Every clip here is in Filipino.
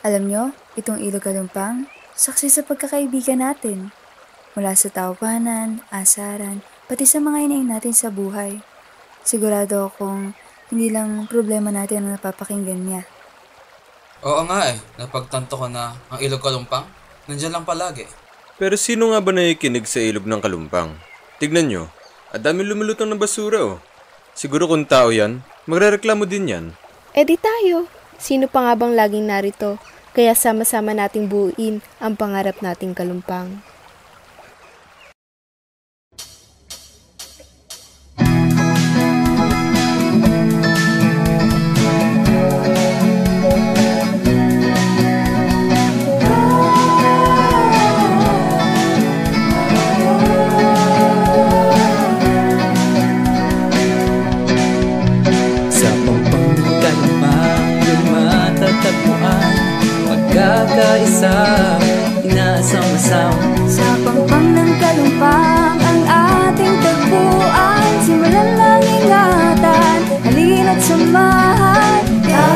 Alam nyo, itong Ilog Kalumpang, saksi sa pagkakaibigan natin. Mula sa tawanan, asaran, pati sa mga inaing natin sa buhay. Sigurado akong hindi lang problema natin ang napapakinggan niya. Oo nga napagtanto ko na ang Ilog Kalumpang, nandyan lang palagi. Pero sino nga ba nakikinig sa ilog ng Kalumpang? Tignan nyo, ang dami lumulutang na basura oh. Siguro kung tao yan, magrereklamo din yan. Eh di tayo. Sino pa nga bang laging narito? Kaya sama-sama nating buuin ang pangarap nating Kalumpang. Magkakaisa, inaasam-asam. Sa pangpang ng Kalumpang, ang ating tagpuan. Simulan lang ingatan, halina't samahan. Kaya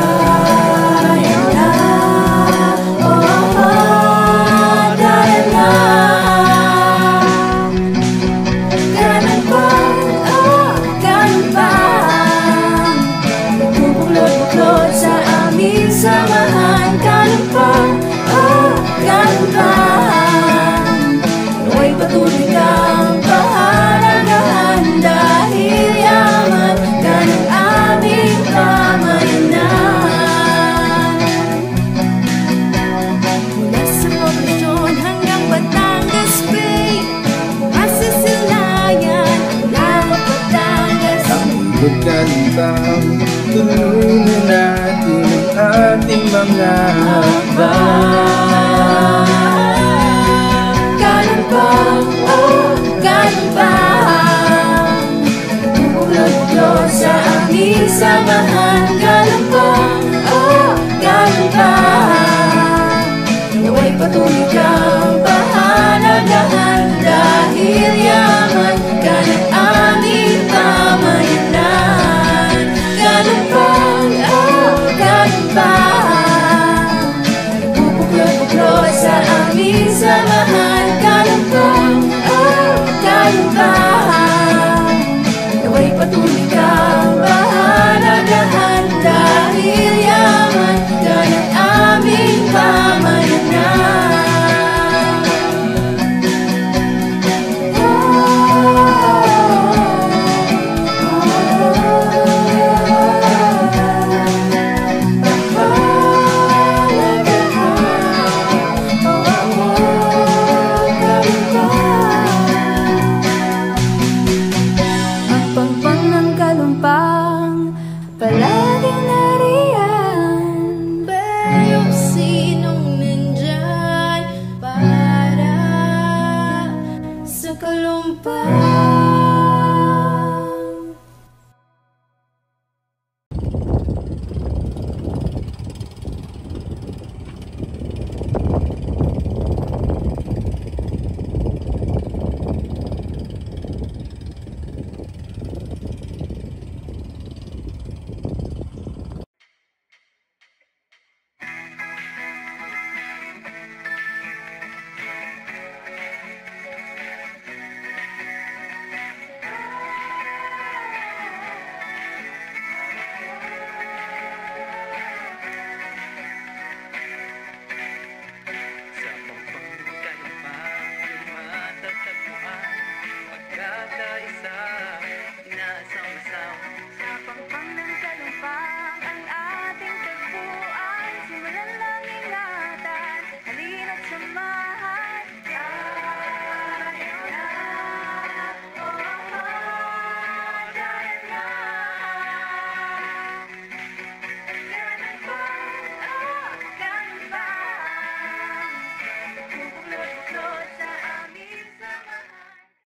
na, kaya na. Kalumpang, Kalumpang. Bubuklod-buklod sa aming samahan. Kalumpang, Kalumpang. Nawa'y patuloy kang pahalagahan dahil yaman ka ng aming pamayanan. Mula sa poblasyon hanggang Batangas Bay, masasilayan ng Batangas. Ang Ilog Kalumpang, tulungan natin ang ating mga Kalumpang, Kalumpang. Bubuklod-buklod sa aming samahan. Kalumpang, Kalumpang. Nawa'y patuloy kang pahalagahan dahil yaman ka ng aming pamayanan. Kalumpang, Kalumpang. Bubuklod-buklod sa aming samahan. Kalumpang, Kalumpang. Nawa'y patuloy